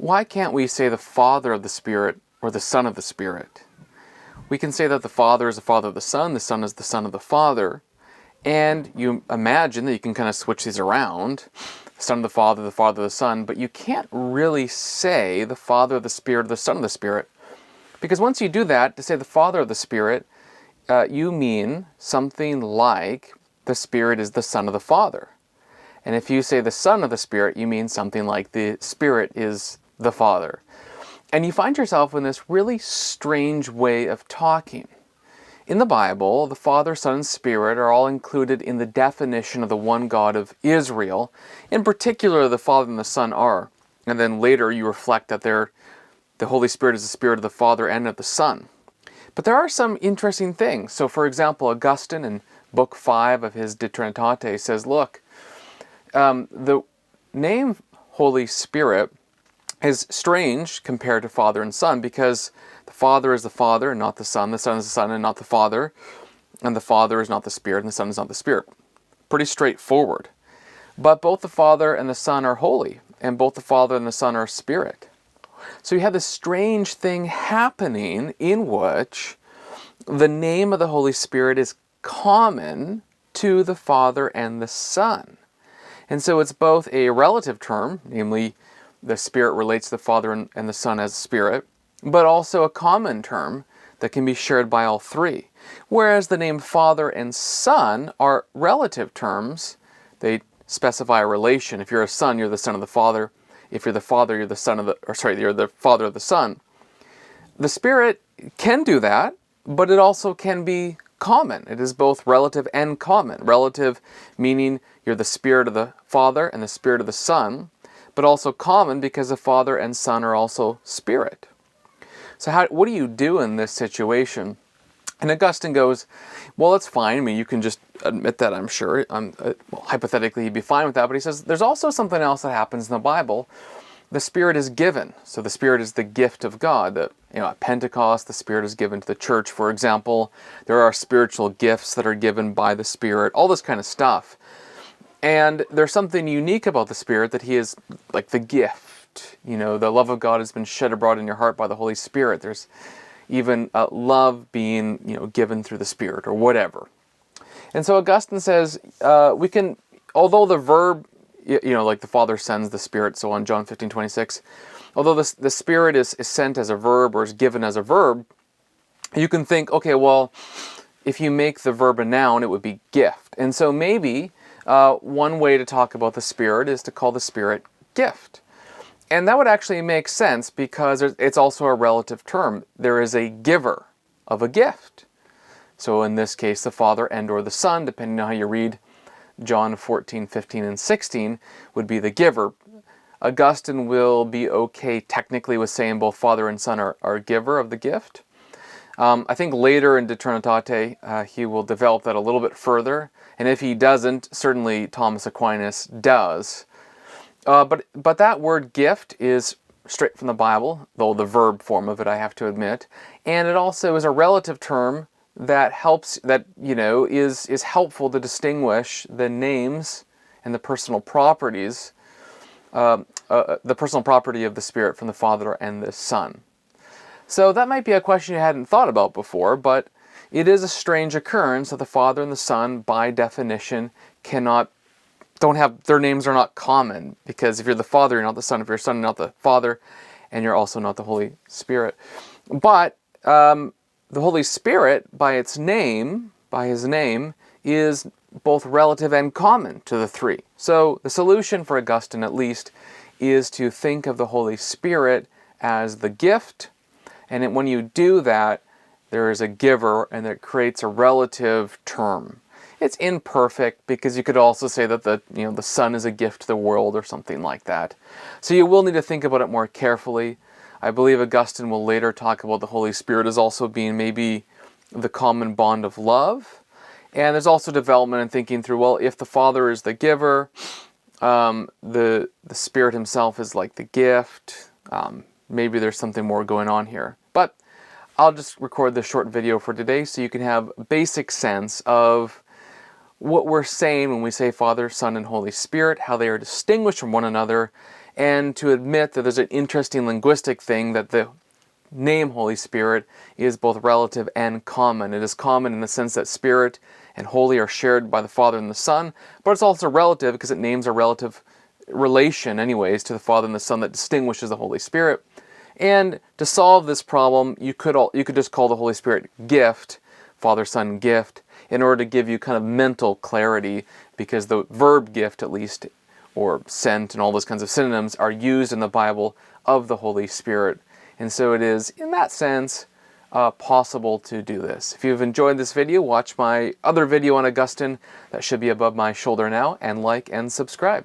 why can't we say the Father of the Spirit or the Son of the Spirit? We can say that the Father is the Father of the Son is the Son of the Father, and you imagine that you can kind of switch these around, the Son of the Father of the Son, but you can't really say the Father of the Spirit or the Son of the Spirit, because once you do that, to say the Father of the Spirit, you mean something like the Spirit is the Son of the Father. And if you say the Son of the Spirit, you mean something like the Spirit is the Father. And you find yourself in this really strange way of talking. In the Bible, the Father, Son, and Spirit are all included in the definition of the one God of Israel. In particular, the Father and the Son are. And then later you reflect that the Holy Spirit is the Spirit of the Father and of the Son. But there are some interesting things. So for example, Augustine in Book 5 of his De Trinitate says, look, the name Holy Spirit is strange compared to Father and Son, because the Father is the Father and not the Son is the Son and not the Father, and the Father is not the Spirit and the Son is not the Spirit. Pretty straightforward. But both the Father and the Son are holy, and both the Father and the Son are Spirit. So you have this strange thing happening in which the name of the Holy Spirit is common to the Father and the Son. And so it's both a relative term, namely the Spirit relates to the Father and the Son as Spirit, but also a common term that can be shared by all three. Whereas the name Father and Son are relative terms. They specify a relation. If you're a son, you're the son of the Father. If you're the Father, you're the son of you're the Father of the Son. The Spirit can do that, but it also can be common. It is both relative and common. Relative meaning you're the Spirit of the Father and the Spirit of the Son, but also common because the Father and Son are also Spirit. So what do you do in this situation? And Augustine goes, well, it's fine. I mean, you can just admit that, I'm sure. Well, hypothetically, he'd be fine with that. But he says, there's also something else that happens in the Bible. The Spirit is given. So the Spirit is the gift of God. At Pentecost, the Spirit is given to the church, for example. There are spiritual gifts that are given by the Spirit, all this kind of stuff. And there's something unique about the Spirit, that He is like the gift. The love of God has been shed abroad in your heart by the Holy Spirit. There's even love being, given through the Spirit or whatever. And so Augustine says we can, although the verb, like the Father sends the Spirit, so on John 15:26, although the Spirit is sent as a verb or is given as a verb, you can think, okay, well, if you make the verb a noun, it would be gift. And so maybe one way to talk about the Spirit is to call the Spirit gift. And that would actually make sense because it's also a relative term. There is a giver of a gift. So in this case, the Father and or the Son, depending on how you read John 14, 15, and 16, would be the giver. Augustine will be okay technically with saying both Father and Son are giver of the gift. I think later in De Trinitate, he will develop that a little bit further. And if he doesn't, certainly Thomas Aquinas does. But that word gift is straight from the Bible, though the verb form of it, I have to admit. And it also is a relative term that helps, is helpful to distinguish the names and the personal properties, the personal property of the Spirit from the Father and the Son. So that might be a question you hadn't thought about before, but it is a strange occurrence that the Father and the Son, by definition, their names are not common, because if you're the Father, you're not the Son. If you're the Son, you're not the Father, and you're also not the Holy Spirit. But the Holy Spirit, by His name, is both relative and common to the three. So the solution for Augustine, at least, is to think of the Holy Spirit as the gift, and when you do that, there is a giver, and it creates a relative term. It's imperfect, because you could also say that the Son is a gift to the world or something like that. So you will need to think about it more carefully. I believe Augustine will later talk about the Holy Spirit as also being maybe the common bond of love. And there's also development in thinking through, well, if the Father is the giver, the Spirit Himself is like the gift. Maybe there's something more going on here. But I'll just record this short video for today so you can have a basic sense of what we're saying when we say Father, Son, and Holy Spirit, how they are distinguished from one another, and to admit that there's an interesting linguistic thing that the name Holy Spirit is both relative and common. It is common in the sense that Spirit and Holy are shared by the Father and the Son, but it's also relative because it names a relative relation anyways to the Father and the Son that distinguishes the Holy Spirit. And to solve this problem, you could just call the Holy Spirit gift, Father, Son, gift, in order to give you kind of mental clarity, because the verb gift, at least, or sent and all those kinds of synonyms are used in the Bible of the Holy Spirit. And so it is, in that sense, possible to do this. If you've enjoyed this video, watch my other video on Augustine that should be above my shoulder now, and like and subscribe.